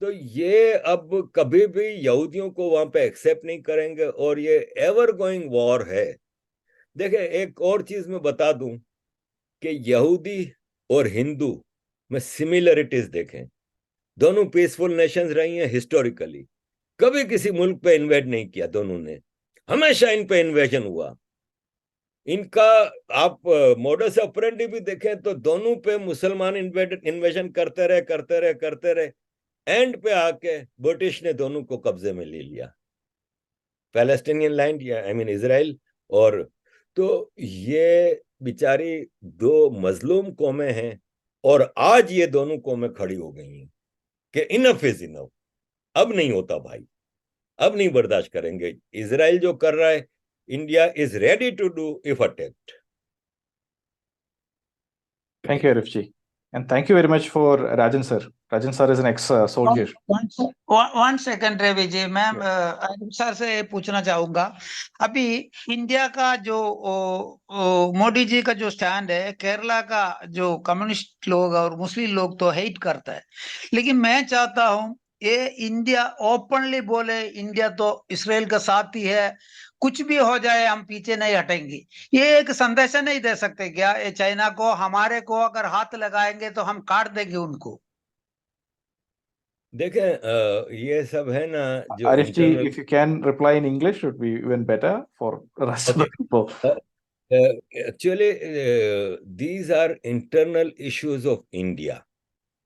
तो ये अब कभी भी यहूदियों को वहां पे एक्सेप्ट नहीं करेंगे, और ये एवर गोइंग वॉर है। देखे, एक और चीज मैं बता दूं कि यहूदी और हिंदू में सिमिलरिटीज देखें। दोनों पीसफुल नेशंस रही हैं हिस्टोरिकली। कभी किसी मुल्क पे इन्वेड नहीं किया दोनों ने, हमेशा इन पे इन्वेजन हुआ। इनका आप मोडस ऑपरेंडी भी देखें तो दोनों पे मुसलमान इन्वेजन करते रहे। एंड पे आके ब्रिटिश ने दोनों को कब्जे में ले लिया, पैलेस्टीनियन लैंड, या आई मीन इसराइल। और तो ये बेचारी दो मजलूम कौमें हैं, और आज ये दोनों कौमें खड़ी हो गई हैं कि इनफ इज इनफ, अब नहीं होता भाई, अब नहीं बर्दाश्त करेंगे। इसराइल जो कर रहा है, India is ready to do if attacked. Thank you, Arif ji. And thank you very much for Rajan sir. Rajan sir is an ex-soldier. One second Ravi ji, मैं आरिफ सर से पूछना चाहूंगा। अभी इंडिया का जो मोदी जी का जो स्टैंड है, केरला का जो कम्युनिस्ट लोग और मुस्लिम लोग तो हेट करता है, लेकिन मैं चाहता हूं ये इंडिया ओपनली बोले इंडिया तो इसराइल का साथ ही है, कुछ भी हो जाए हम पीछे नहीं हटेंगे। ये एक संदेश नहीं दे सकते क्या ये चाइना को? हमारे को अगर हाथ लगाएंगे तो हम काट देंगे उनको। देखें, ये सब है ना जो Arif ji, internal. if you can reply in English, it would be even better for the rest of the people. Actually, these are internal issues of India.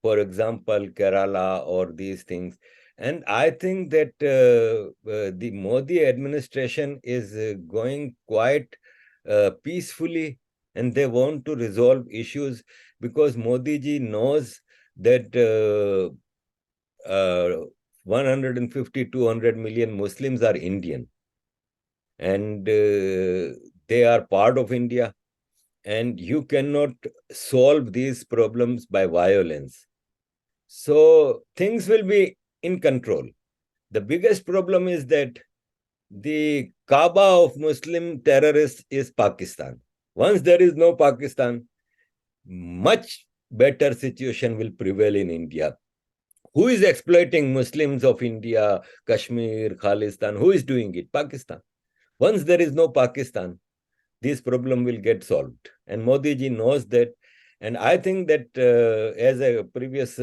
For example, Kerala or these things. And I think that the Modi administration is going quite peacefully, and they want to resolve issues because Modi ji knows that 150, 200 million Muslims are Indian, and they are part of India, and you cannot solve these problems by violence. So things will be in control. The biggest problem is that the Kaaba of Muslim terrorists is Pakistan. Once there is no Pakistan, much better situation will prevail in India. Who is exploiting Muslims of India, Kashmir, Khalistan? Who is doing it? Pakistan. Once there is no Pakistan, this problem will get solved. And Modi ji knows that. And I think that as a previous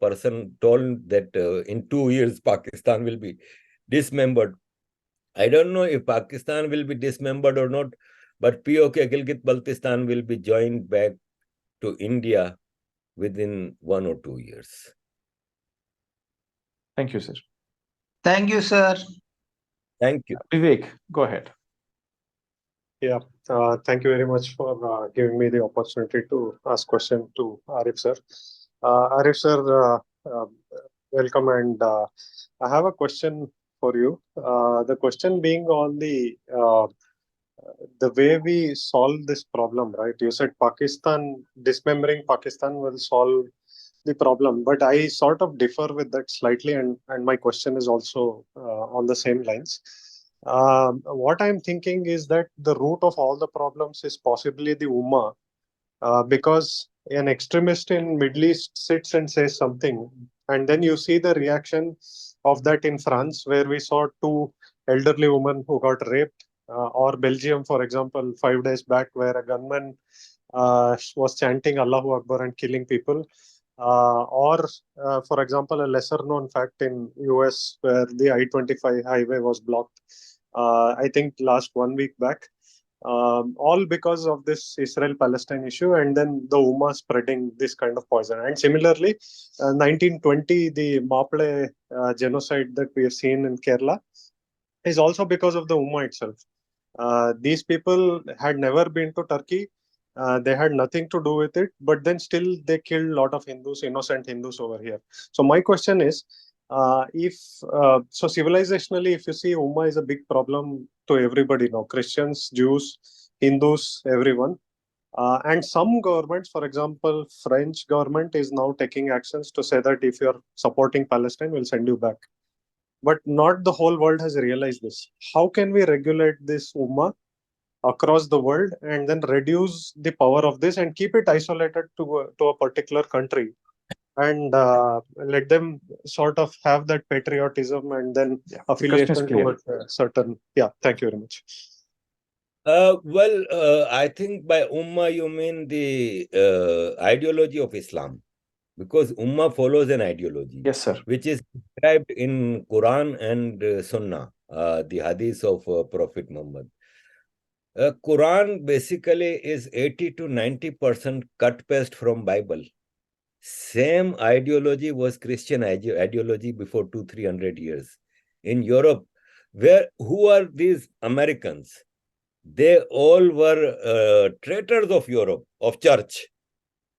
person told that in 2 years, Pakistan will be dismembered. I don't know if Pakistan will be dismembered or not, but POK Gilgit-Baltistan will be joined back to India within 1 or 2 years. Thank you, sir. Thank you, sir. Thank you. Vivek, go ahead. Yeah, thank you very much for giving me the opportunity to ask question to Arif sir. Arif sir, welcome, and I have a question for you. The question being on the way we solve this problem, right? You said Pakistan, dismembering Pakistan will solve the problem, but I sort of differ with that slightly, and my question is also on the same lines. What I'm thinking is that the root of all the problems is possibly the Ummah, because an extremist in Middle East sits and says something, and then you see the reaction of that in France, where we saw 2 elderly women who got raped, or Belgium, for example, 5 days back, where a gunman was chanting Allahu Akbar and killing people. Or, for example, a lesser known fact in US, where the I-25 highway was blocked, I think last 1 week back, all because of this Israel-Palestine issue, and then the Ummah spreading this kind of poison. And similarly, 1920, the Maple genocide that we have seen in Kerala is also because of the Ummah itself. These people had never been to Turkey. They had nothing to do with it, but then still they killed a lot of Hindus, innocent Hindus over here. So my question is, so civilizationally, if you see, Ummah is a big problem to everybody now, Christians, Jews, Hindus, everyone. And some governments, for example, French government is now taking actions to say that if you're supporting Palestine, we'll send you back. But not the whole world has realized this. How can we regulate this Ummah across the world and then reduce the power of this and keep it isolated to a particular country, and let them sort of have that patriotism and then affiliation towards a certain. Yeah, thank you very much. I think by Ummah you mean the ideology of Islam, because Ummah follows an ideology. Yes, sir. Which is described in Quran and Sunnah, the hadith of Prophet Muhammad. Quran basically is 80 to 90% cut paste from Bible. Same ideology was Christian ideology before 200-300 years. In Europe, who are these Americans? They all were traitors of Europe, of church,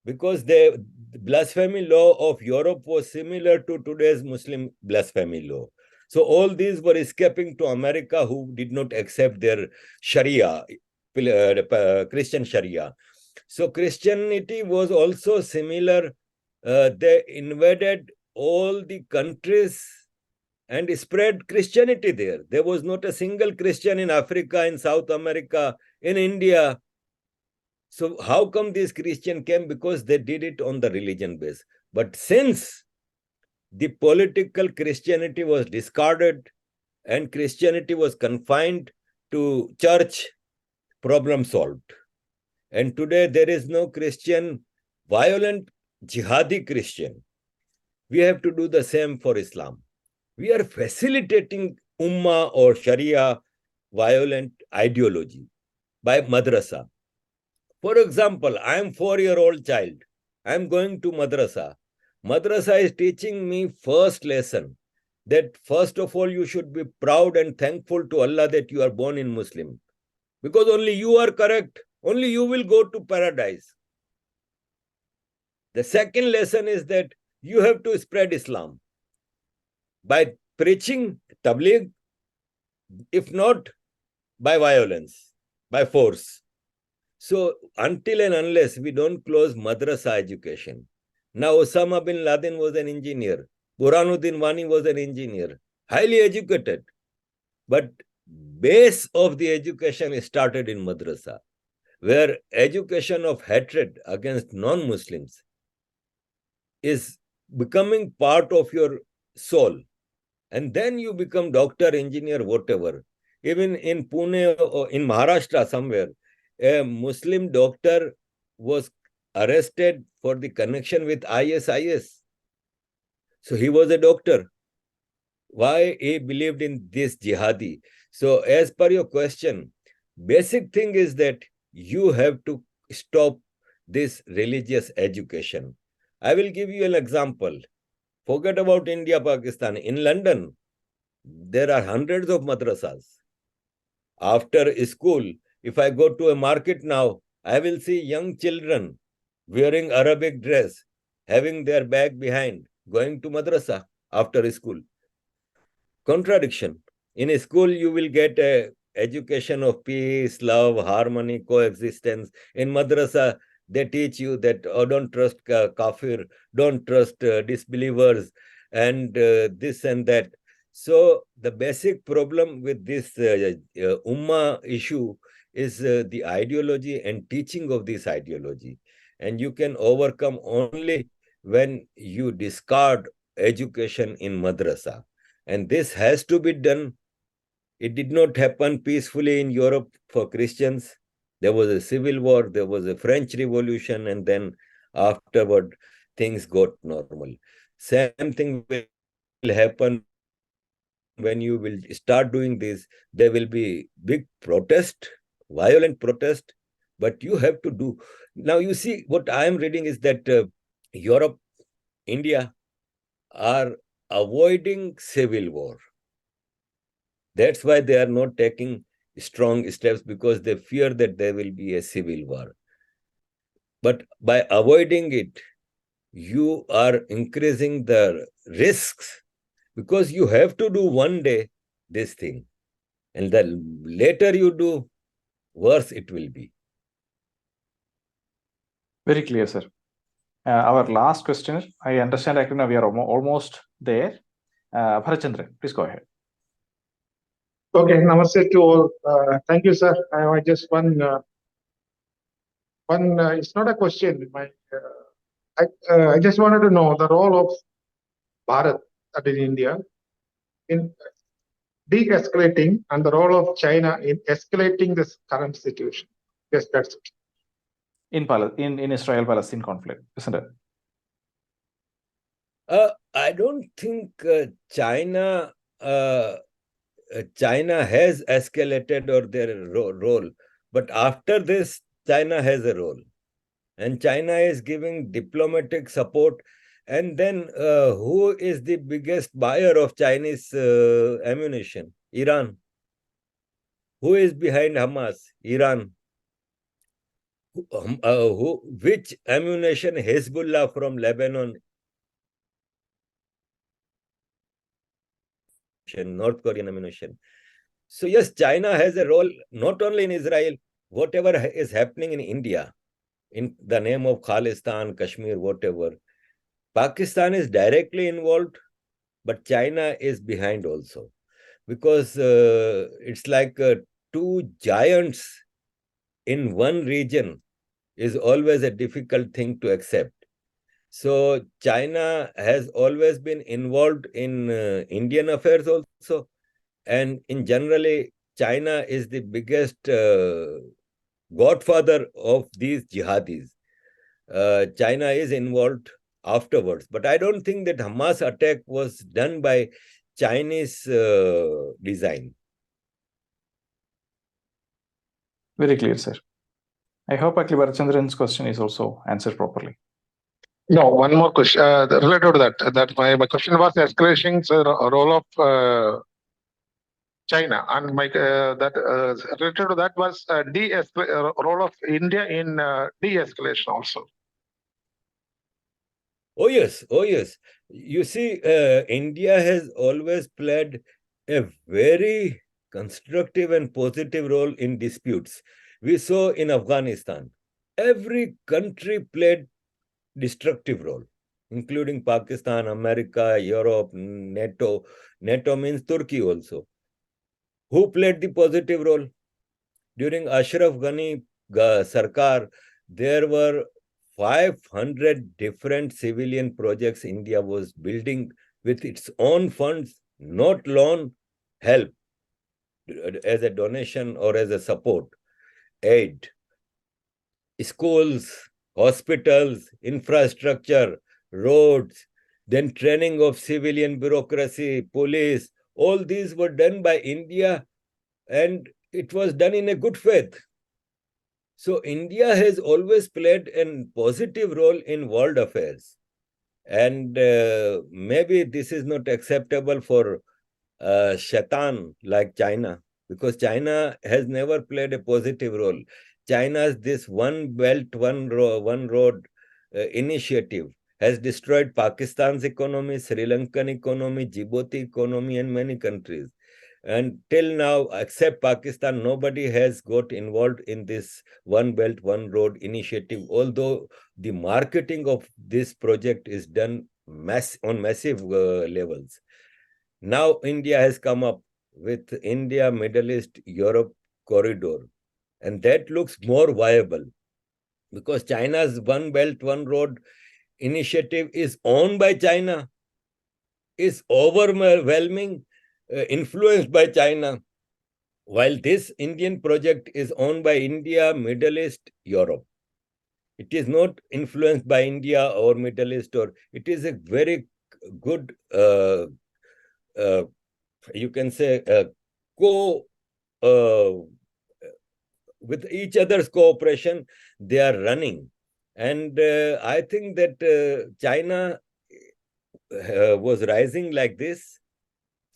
because the blasphemy law of Europe was similar to today's Muslim blasphemy law. So all these were escaping to America, who did not accept their Sharia, Christian Sharia. So Christianity was also similar. They invaded all the countries and spread Christianity there. There was not a single Christian in Africa, in South America, in India. So how come these Christians came? Because they did it on the religion base. But since the political Christianity was discarded and Christianity was confined to church, problem solved. And today there is no Christian, violent, jihadi Christian. We have to do the same for Islam. We are facilitating Ummah or Sharia violent ideology by madrasa. For example, I am 4-year-old child. I am going to madrasa. Madrasa is teaching me first lesson that first of all you should be proud and thankful to Allah that you are born in Muslim. Because only you are correct. Only you will go to paradise. The second lesson is that you have to spread Islam by preaching, tabligh, if not by violence, by force. So until and unless we don't close madrasa education. Now Osama bin Laden was an engineer. Burhanuddin Wani was an engineer, highly educated. But base of the education started in madrasa, where education of hatred against non-Muslims is becoming part of your soul. And then you become doctor, engineer, whatever. Even in Pune or in Maharashtra somewhere, a Muslim doctor was arrested for the connection with ISIS. So he was a doctor. why he believed in this jihadi. So as per your question, basic thing is that you have to stop this religious education. I will give you an example. Forget about India, Pakistan. In London, there are hundreds of madrasas. After school, if I go to a market now, I will see young children wearing Arabic dress, having their bag behind, going to madrasa after school. Contradiction. In a school, you will get a education of peace, love, harmony, coexistence. In madrasa, they teach you that don't trust kafir, don't trust disbelievers, and this and that. So the basic problem with this ummah issue is the ideology and teaching of this ideology. And you can overcome only when you discard education in madrasa. And this has to be done. It did not happen peacefully in Europe for Christians. There was a civil war, there was a French Revolution, and then afterward, things got normal. Same thing will happen when you will start doing this. There will be big protest, violent protest, but you have to do. Now, you see, what I am reading is that Europe, India are avoiding civil war. That's why they are not taking strong steps, because they fear that there will be a civil war. But by avoiding it, you are increasing the risks, because you have to do one day this thing. And the later you do, worse it will be. Very clear, sir. Our last question, I understand actually we are almost there. Bharachandran, please go ahead. Okay, namaste to all. Thank you, sir. I just one. It's not a question. I just wanted to know the role of Bharat, that is India, in de-escalating, and the role of China in escalating this current situation. Yes, that's it. In Israel-Palestine conflict, isn't it? I don't think China has escalated or their role, but after this, China has a role, and China is giving diplomatic support. And then who is the biggest buyer of Chinese ammunition? Iran. Who is behind Hamas? Iran. Which ammunition? Hezbollah from Lebanon, North Korean ammunition. So yes, China has a role not only in Israel, whatever is happening in India, in the name of Khalistan, Kashmir, whatever. Pakistan is directly involved, but China is behind also, because it's like two giants in one region is always a difficult thing to accept. So China has always been involved in Indian affairs also, and in generally, China is the biggest godfather of these jihadis. China is involved afterwards, but I don't think that Hamas attack was done by Chinese design. Very clear, sir. I hope Bharachandran's question is also answered properly. No, one more question related to that. That my question was escalation role of China, and my related to that was role of India in de-escalation also. Oh yes, oh yes. You see, India has always played a very constructive and positive role in disputes. We saw in Afghanistan, every country played destructive role, including Pakistan, America, Europe, NATO. NATO means Turkey also. Who played the positive role? During Ashraf Ghani Sarkar, there were 500 different civilian projects India was building with its own funds, not loan, help as a donation or as a support, aid. Schools, hospitals, infrastructure, roads, then training of civilian bureaucracy, police, all these were done by India, and it was done in a good faith. So India has always played a positive role in world affairs. And maybe this is not acceptable for Shaitan like China, because China has never played a positive role. China's this one belt, one road initiative has destroyed Pakistan's economy, Sri Lankan economy, Djibouti economy, and many countries. And till now, except Pakistan, nobody has got involved in this One Belt, One Road initiative, although the marketing of this project is done on massive levels. Now India has come up with India, Middle East, Europe corridor, and that looks more viable because China's One Belt, One Road initiative is owned by China, is overwhelming, influenced by China, while this Indian project is owned by India, Middle East, Europe. It is not influenced by India or Middle East, or it is a very good, you can say, with each other's cooperation, they are running. And I think that China was rising like this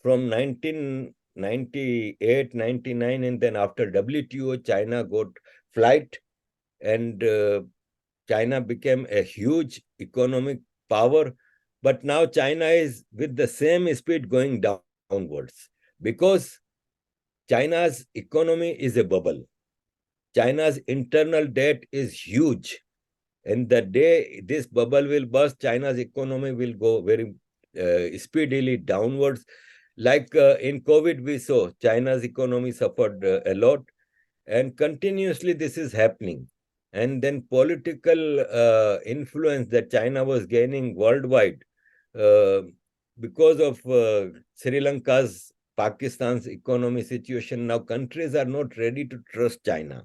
from 1998, 99, and then after WTO, China got flight, and China became a huge economic power. But now China is with the same speed going downwards because China's economy is a bubble. China's internal debt is huge. And the day this bubble will burst, China's economy will go very speedily downwards. Like in COVID, we saw China's economy suffered a lot, and continuously this is happening. And then political influence that China was gaining worldwide because of Sri Lanka's, Pakistan's economy situation. Now countries are not ready to trust China.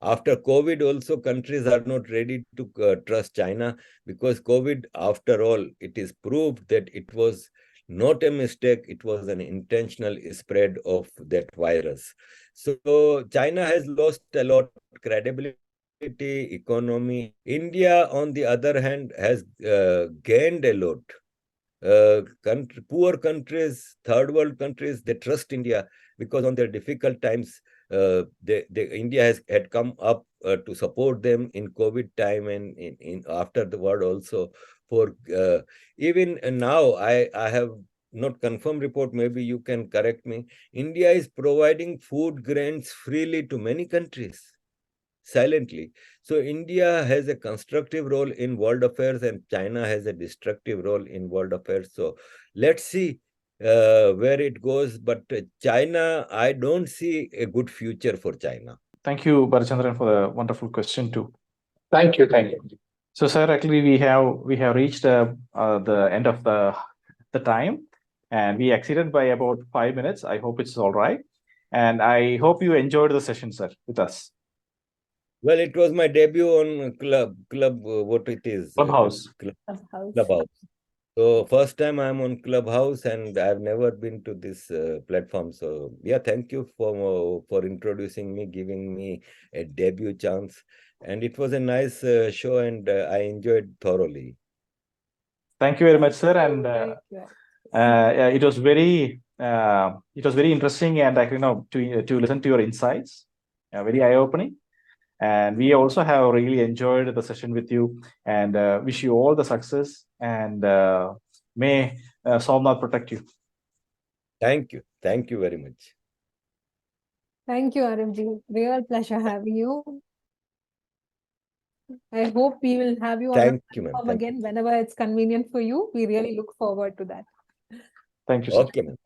After COVID also, countries are not ready to trust China because COVID, after all, it is proved that it was not a mistake, it was an intentional spread of that virus. So China has lost a lot of credibility, economy. India, on the other hand, has gained a lot. Poor countries, third world countries, they trust India because on their difficult times, India had come up to support them in COVID time and in after the war also. For even now, I have not confirmed report. Maybe you can correct me. India is providing food grains freely to many countries, silently. So India has a constructive role in world affairs and China has a destructive role in world affairs. So let's see where it goes. But China, I don't see a good future for China. Thank you, Barachandran, for the wonderful question too. Thank you. So, sir, actually, we have reached the end of the time, and we exceeded by about 5 minutes. I hope it's all right, and I hope you enjoyed the session, sir, with us. Well, it was my debut on what it is? Clubhouse. Clubhouse. So first time I'm on Clubhouse, and I've never been to this platform. So yeah, thank you for introducing me, giving me a debut chance, and it was a nice show, and I enjoyed thoroughly. Thank you very much, sir, and it was very interesting, and to listen to your insights, very eye-opening. And we also have really enjoyed the session with you, and wish you all the success, and may Somnath protect you. Thank you very much. Thank you, Arif. Real pleasure having you. I hope we will have you on the platform again whenever it's convenient for you. We really look forward to that. Thank you, sir. Okay, ma'am.